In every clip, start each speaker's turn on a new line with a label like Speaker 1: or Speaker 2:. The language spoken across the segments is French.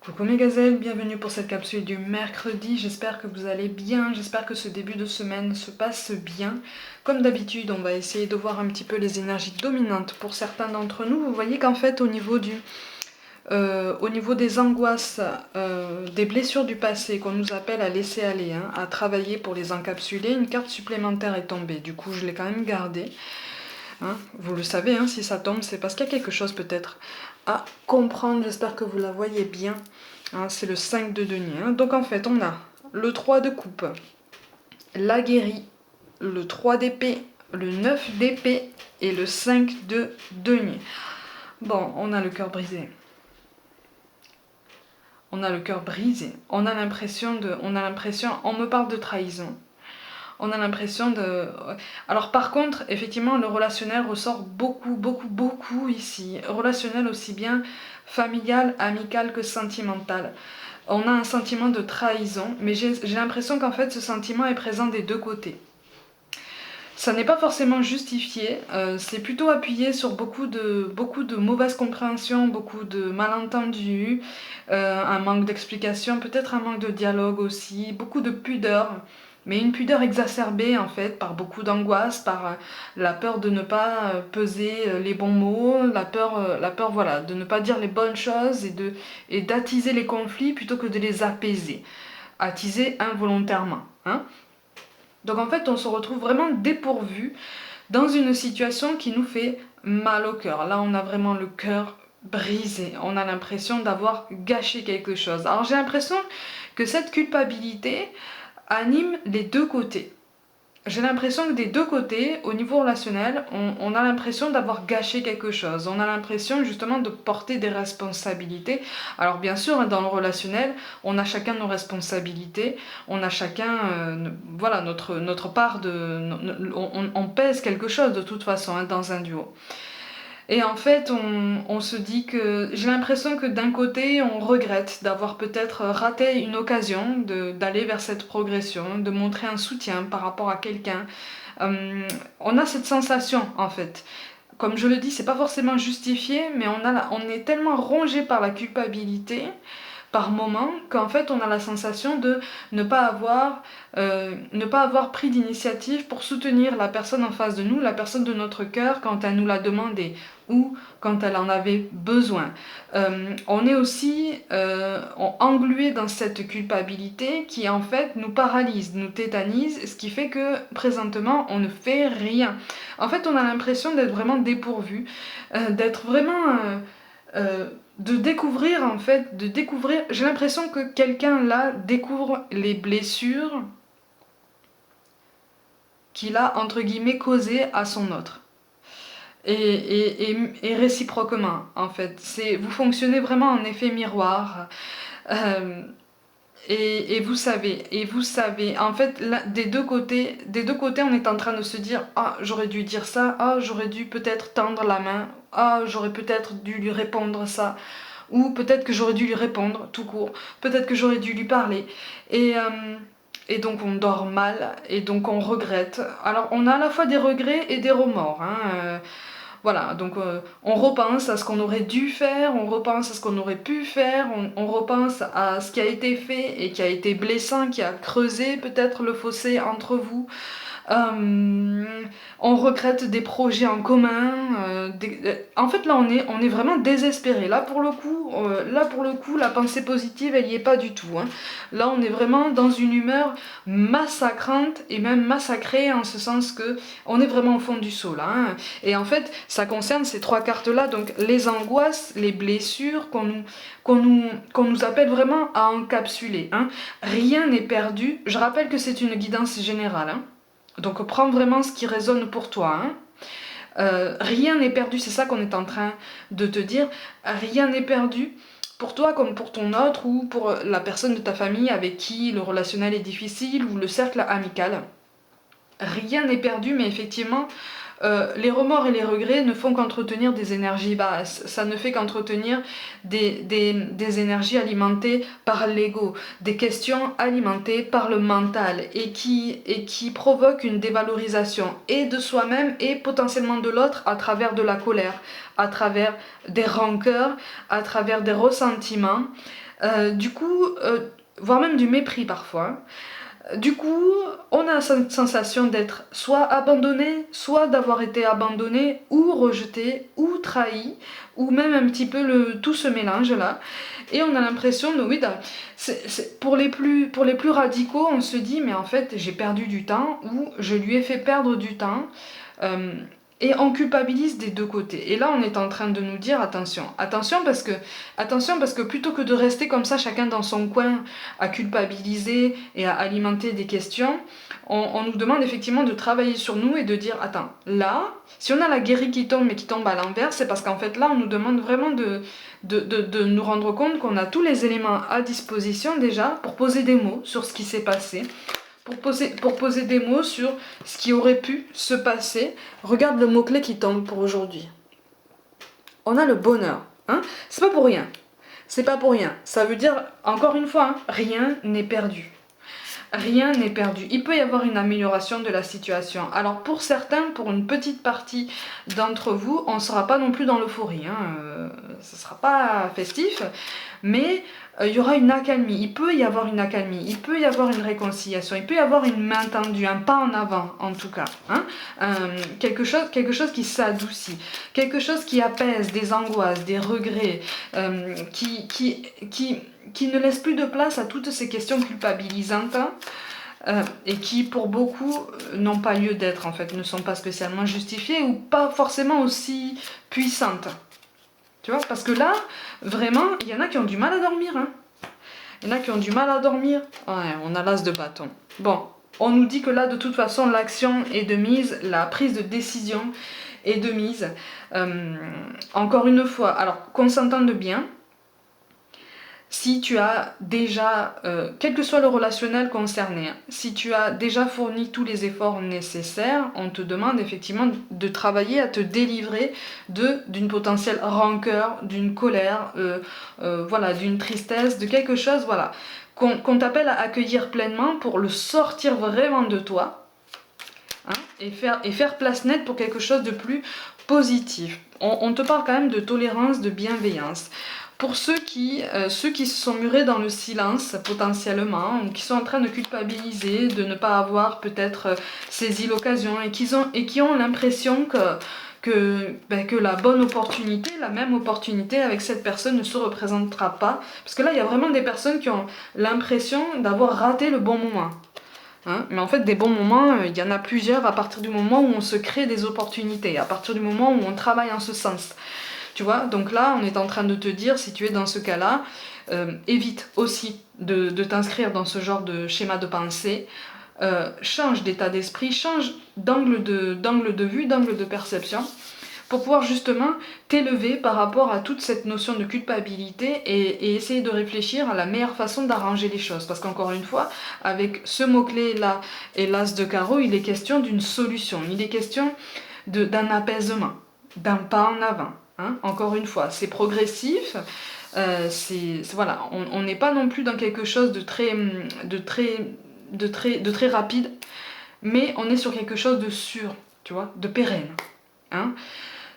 Speaker 1: Coucou mes gazelles, bienvenue pour cette capsule du mercredi, j'espère que vous allez bien, j'espère que ce début de semaine se passe bien. Comme d'habitude, on va essayer de voir un petit peu les énergies dominantes pour certains d'entre nous. Vous voyez qu'en fait au niveau des angoisses, des blessures du passé qu'on nous appelle à laisser aller, hein, à travailler pour les encapsuler, une carte supplémentaire est tombée, du coup je l'ai quand même gardée. Hein, vous le savez, hein, si ça tombe, c'est parce qu'il y a quelque chose peut-être à comprendre. J'espère que vous la voyez bien. Hein, c'est le 5 de denier. Hein. Donc en fait, on a le 3 de coupe, la guérie, le 3 d'épée, le 9 d'épée et le 5 de denier. Bon, on a le cœur brisé. On a le cœur brisé. On me parle de trahison. On a l'impression de... Alors par contre, effectivement, le relationnel ressort beaucoup ici. Relationnel aussi bien familial, amical que sentimental. On a un sentiment de trahison, mais j'ai l'impression qu'en fait ce sentiment est présent des deux côtés. Ça n'est pas forcément justifié, c'est plutôt appuyé sur beaucoup de mauvaises compréhensions, beaucoup de malentendus, un manque d'explication, peut-être un manque de dialogue aussi, beaucoup de pudeur. Mais une pudeur exacerbée en fait par beaucoup d'angoisse, par la peur de ne pas peser les bons mots, la peur voilà, de ne pas dire les bonnes choses et d'attiser les conflits plutôt que de les apaiser. Attiser involontairement. Hein. Donc en fait on se retrouve vraiment dépourvu dans une situation qui nous fait mal au cœur. Là on a vraiment le cœur brisé, on a l'impression d'avoir gâché quelque chose. Alors j'ai l'impression que cette culpabilité anime les deux côtés. J'ai l'impression que des deux côtés, au niveau relationnel, on a l'impression d'avoir gâché quelque chose. On a l'impression justement de porter des responsabilités. Alors bien sûr, dans le relationnel, on a chacun nos responsabilités. On a chacun, voilà, notre part de... On pèse quelque chose de toute façon hein, dans un duo. Et en fait, on se dit que j'ai l'impression que d'un côté, on regrette d'avoir peut-être raté une occasion d'aller vers cette progression, de montrer un soutien par rapport à quelqu'un. On a cette sensation en fait. Comme je le dis, c'est pas forcément justifié, mais on est tellement rongé par la culpabilité par moment qu'en fait on a la sensation de ne pas avoir pris d'initiative pour soutenir la personne en face de nous, la personne de notre cœur quand elle nous l'a demandé ou quand elle en avait besoin. On est aussi englué dans cette culpabilité qui en fait nous paralyse, nous tétanise, ce qui fait que présentement on ne fait rien. En fait on a l'impression d'être vraiment dépourvu, d'être vraiment... de découvrir en fait, j'ai l'impression que quelqu'un là découvre les blessures qu'il a entre guillemets causées à son autre. Et réciproquement en fait. Vous fonctionnez vraiment en effet miroir. Et vous savez, en fait, là, des deux côtés, on est en train de se dire ah j'aurais dû dire ça, ah j'aurais dû peut-être tendre la main, ah j'aurais peut-être dû lui répondre ça, ou peut-être que j'aurais dû lui répondre tout court, peut-être que j'aurais dû lui parler, et donc on dort mal, et donc on regrette. Alors on a à la fois des regrets et des remords, hein, voilà, donc on repense à ce qu'on aurait dû faire, on repense à ce qu'on aurait pu faire, on repense à ce qui a été fait et qui a été blessant, qui a creusé peut-être le fossé entre vous. On regrette des projets en commun. En fait, là, on est vraiment désespéré. Là, pour le coup, la pensée positive, elle y est pas du tout. Hein. Là, on est vraiment dans une humeur massacrante et même massacrée en ce sens que on est vraiment au fond du seau là. Hein. Et en fait, ça concerne ces trois cartes-là, donc les angoisses, les blessures qu'on nous appelle vraiment à encapsuler. Hein. Rien n'est perdu. Je rappelle que c'est une guidance générale. Hein. Donc prends vraiment ce qui résonne pour toi. Hein. Rien n'est perdu, c'est ça qu'on est en train de te dire. Rien n'est perdu pour toi comme pour ton autre ou pour la personne de ta famille avec qui le relationnel est difficile ou le cercle amical. Rien n'est perdu, mais effectivement, Les remords et les regrets ne font qu'entretenir des énergies basses, ça ne fait qu'entretenir des énergies alimentées par l'ego, des questions alimentées par le mental et qui provoquent une dévalorisation et de soi-même et potentiellement de l'autre à travers de la colère, à travers des rancœurs, à travers des ressentiments, du coup, voire même du mépris parfois. Du coup, on a cette sensation d'être soit abandonné, soit d'avoir été abandonné, ou rejeté, ou trahi, ou même un petit peu tout ce mélange-là. Et on a l'impression de, oui, pour les plus radicaux, on se dit, mais en fait, j'ai perdu du temps, ou je lui ai fait perdre du temps. Euh, et on culpabilise des deux côtés. Et là, on est en train de nous dire attention parce que plutôt que de rester comme ça, chacun dans son coin, à culpabiliser et à alimenter des questions, on nous demande effectivement de travailler sur nous et de dire attends, là, si on a la guérille qui tombe mais qui tombe à l'envers, c'est parce qu'en fait là, on nous demande vraiment de nous rendre compte qu'on a tous les éléments à disposition déjà pour poser des mots sur ce qui s'est passé, pour poser des mots sur ce qui aurait pu se passer. Regarde le mot-clé qui tombe pour aujourd'hui. On a le bonheur. Hein, c'est pas pour rien. C'est pas pour rien. Ça veut dire, encore une fois, hein, rien n'est perdu. Rien n'est perdu. Il peut y avoir une amélioration de la situation. Alors pour certains, pour une petite partie d'entre vous, on ne sera pas non plus dans l'euphorie. Ce ne sera pas festif, mais il y aura une accalmie. Il peut y avoir une accalmie. Il peut y avoir une réconciliation. Il peut y avoir une main tendue, un pas en avant en tout cas. Quelque chose qui s'adoucit. Quelque chose qui apaise des angoisses, des regrets, qui ne laisse plus de place à toutes ces questions culpabilisantes et qui pour beaucoup n'ont pas lieu d'être en fait, ne sont pas spécialement justifiées ou pas forcément aussi puissantes. Tu vois, parce que là, vraiment, il y en a qui ont du mal à dormir. Il y en a qui ont du mal à dormir. Ouais, on a l'as de bâton. Bon, on nous dit que là, de toute façon, l'action est de mise, la prise de décision est de mise. Encore une fois, alors qu'on s'entende bien, si tu as déjà, quel que soit le relationnel concerné, si tu as déjà fourni tous les efforts nécessaires, on te demande effectivement de travailler à te délivrer d'une potentielle rancœur, d'une colère, voilà, d'une tristesse, de quelque chose, voilà, qu'on t'appelle à accueillir pleinement pour le sortir vraiment de toi, hein, et faire place nette pour quelque chose de plus positif. On te parle quand même de tolérance, de bienveillance. Pour ceux qui se sont murés dans le silence potentiellement, ou qui sont en train de culpabiliser, de ne pas avoir peut-être saisi l'occasion et qui ont l'impression que la bonne opportunité, la même opportunité avec cette personne ne se représentera pas. Parce que là, il y a vraiment des personnes qui ont l'impression d'avoir raté le bon moment. Mais en fait, des bons moments, il y en a plusieurs à partir du moment où on se crée des opportunités, à partir du moment où on travaille en ce sens. Tu vois, donc là, on est en train de te dire, si tu es dans ce cas-là, évite aussi de t'inscrire dans ce genre de schéma de pensée. Change d'état d'esprit, change d'angle de vue, d'angle de perception, pour pouvoir justement t'élever par rapport à toute cette notion de culpabilité et essayer de réfléchir à la meilleure façon d'arranger les choses. Parce qu'encore une fois, avec ce mot-clé-là et l'as de carreau, il est question d'une solution, il est question d'un apaisement, d'un pas en avant. Encore une fois, c'est progressif, voilà, on n'est pas non plus dans quelque chose de très rapide, mais on est sur quelque chose de sûr, tu vois, de pérenne.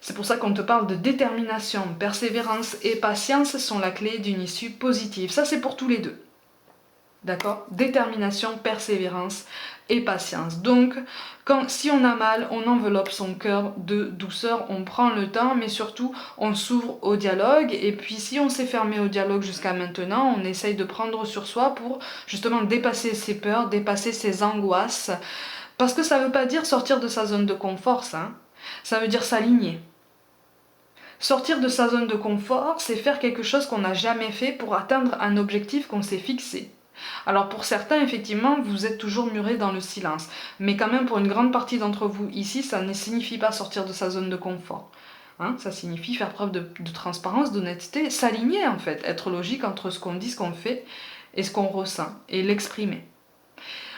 Speaker 1: C'est pour ça qu'on te parle de détermination, persévérance et patience sont la clé d'une issue positive. Ça, c'est pour tous les deux. D'accord ? Détermination, persévérance et patience. Donc, si on a mal, on enveloppe son cœur de douceur, on prend le temps, mais surtout, on s'ouvre au dialogue. Et puis, si on s'est fermé au dialogue jusqu'à maintenant, on essaye de prendre sur soi pour justement dépasser ses peurs, dépasser ses angoisses. Parce que ça ne veut pas dire sortir de sa zone de confort, ça. Ça veut dire s'aligner. Sortir de sa zone de confort, c'est faire quelque chose qu'on n'a jamais fait pour atteindre un objectif qu'on s'est fixé. Alors pour certains, effectivement, vous êtes toujours murés dans le silence. Mais quand même, pour une grande partie d'entre vous ici, ça ne signifie pas sortir de sa zone de confort. Ça signifie faire preuve de transparence, d'honnêteté, s'aligner en fait, être logique entre ce qu'on dit, ce qu'on fait et ce qu'on ressent, et l'exprimer.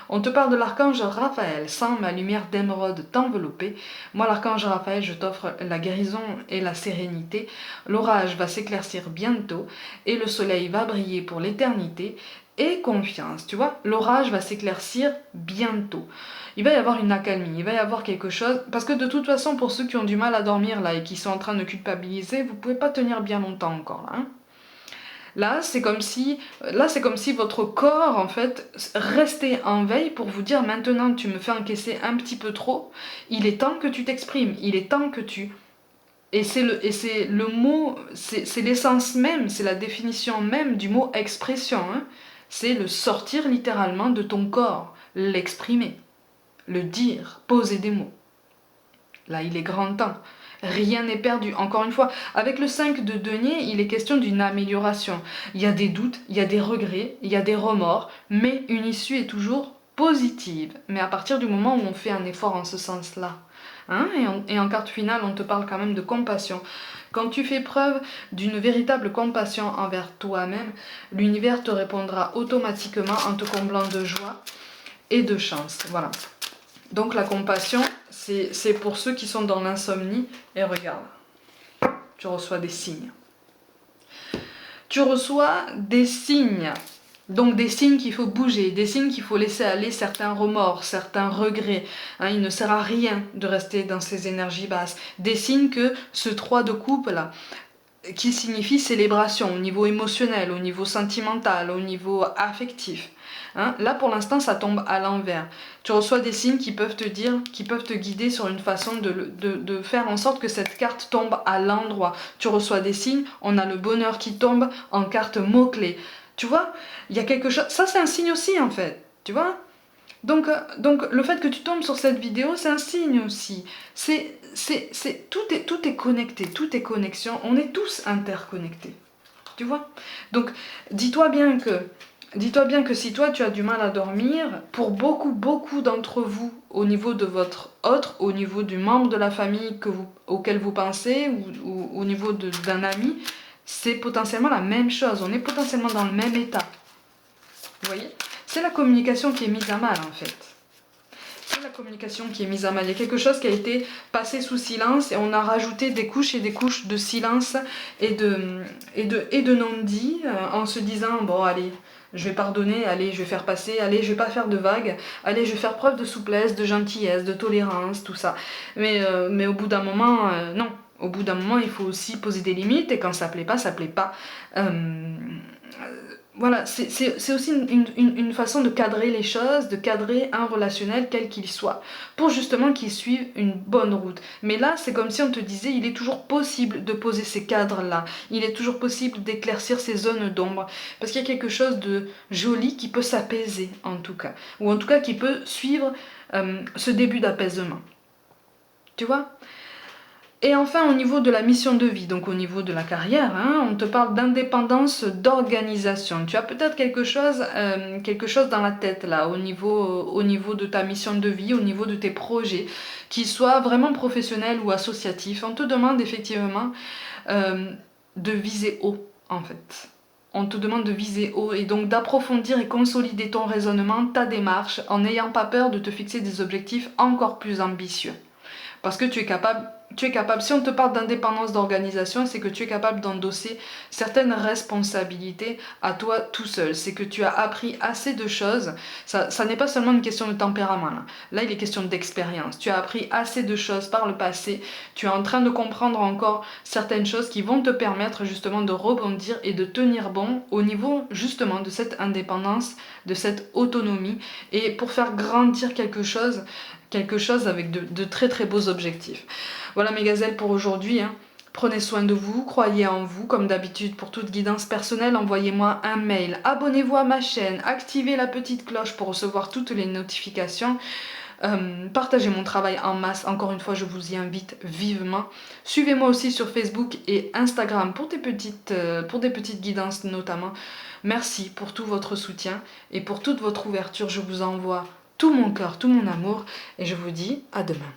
Speaker 1: On te parle de l'archange Raphaël. Sens ma lumière d'émeraude t'envelopper. Moi, l'archange Raphaël, je t'offre la guérison et la sérénité. L'orage va s'éclaircir bientôt et le soleil va briller pour l'éternité. Et confiance, tu vois, l'orage va s'éclaircir bientôt. Il va y avoir une accalmie, il va y avoir quelque chose, parce que de toute façon, pour ceux qui ont du mal à dormir là et qui sont en train de culpabiliser, vous pouvez pas tenir bien longtemps encore là. Hein. Là, c'est comme si votre corps, en fait, restait en veille pour vous dire maintenant tu me fais encaisser un petit peu trop, il est temps que tu t'exprimes, il est temps que tu... Et c'est le mot, c'est l'essence même, c'est la définition même du mot expression. Hein. C'est le sortir littéralement de ton corps, l'exprimer, le dire, poser des mots. Là, il est grand temps. Rien n'est perdu. Encore une fois, avec le 5 de denier, il est question d'une amélioration. Il y a des doutes, il y a des regrets, il y a des remords, mais une issue est toujours positive. Mais à partir du moment où on fait un effort en ce sens-là. Hein, et en carte finale, on te parle quand même de compassion. Quand tu fais preuve d'une véritable compassion envers toi-même, l'univers te répondra automatiquement en te comblant de joie et de chance. Voilà. Donc la compassion, c'est pour ceux qui sont dans l'insomnie. Et regarde, tu reçois des signes. Tu reçois des signes. Donc des signes qu'il faut bouger, des signes qu'il faut laisser aller certains remords, certains regrets. Hein, il ne sert à rien de rester dans ces énergies basses. Des signes que ce 3 de coupe là, qui signifie célébration au niveau émotionnel, au niveau sentimental, au niveau affectif. Hein, là pour l'instant ça tombe à l'envers. Tu reçois des signes qui peuvent te dire, qui peuvent te guider sur une façon de faire en sorte que cette carte tombe à l'endroit. Tu reçois des signes, on a le bonheur qui tombe en carte mot-clé. Tu vois, il y a quelque chose, ça c'est un signe aussi en fait, tu vois. Donc le fait que tu tombes sur cette vidéo, c'est un signe aussi. Tout est connecté, tout est connexion, on est tous interconnectés. Tu vois. Donc dis-toi bien que si toi tu as du mal à dormir, pour beaucoup d'entre vous, au niveau de votre autre, au niveau du membre de la famille auquel vous pensez, ou au niveau d'un ami, c'est potentiellement la même chose, on est potentiellement dans le même état. Vous voyez? C'est la communication qui est mise à mal en fait. C'est la communication qui est mise à mal. Il y a quelque chose qui a été passé sous silence et on a rajouté des couches et des couches de silence et de non-dit en se disant bon allez, je vais pardonner, allez je vais faire passer, allez je vais pas faire de vagues, allez je vais faire preuve de souplesse, de gentillesse, de tolérance, tout ça. Mais au bout d'un moment, non. Au bout d'un moment, il faut aussi poser des limites et quand ça plaît pas, ça plaît pas. Voilà, c'est aussi une façon de cadrer les choses, de cadrer un relationnel quel qu'il soit, pour justement qu'il suive une bonne route. Mais là, c'est comme si on te disait, il est toujours possible de poser ces cadres-là, il est toujours possible d'éclaircir ces zones d'ombre, parce qu'il y a quelque chose de joli qui peut s'apaiser en tout cas, ou en tout cas qui peut suivre ce début d'apaisement. Tu vois ? Et enfin, au niveau de la mission de vie, donc au niveau de la carrière, hein, on te parle d'indépendance, d'organisation. Tu as peut-être quelque chose dans la tête là, au niveau de ta mission de vie, au niveau de tes projets, qu'ils soient vraiment professionnels ou associatifs. On te demande effectivement de viser haut, en fait. On te demande de viser haut et donc d'approfondir et consolider ton raisonnement, ta démarche, en n'ayant pas peur de te fixer des objectifs encore plus ambitieux. Parce que tu es capable, si on te parle d'indépendance d'organisation, c'est que tu es capable d'endosser certaines responsabilités à toi tout seul. C'est que tu as appris assez de choses. Ça n'est pas seulement une question de tempérament. Là, il est question d'expérience. Tu as appris assez de choses par le passé. Tu es en train de comprendre encore certaines choses qui vont te permettre justement de rebondir et de tenir bon au niveau justement de cette indépendance, de cette autonomie et pour faire grandir quelque chose avec de très très beaux objectifs. Voilà mes gazelles pour aujourd'hui. Hein. Prenez soin de vous, croyez en vous. Comme d'habitude, pour toute guidance personnelle, envoyez-moi un mail. Abonnez-vous à ma chaîne, activez la petite cloche pour recevoir toutes les notifications. Partagez mon travail en masse, encore une fois je vous y invite vivement. Suivez-moi aussi sur Facebook et Instagram pour des petites guidances notamment. Merci pour tout votre soutien et pour toute votre ouverture. Je vous envoie tout mon cœur, tout mon amour et je vous dis à demain.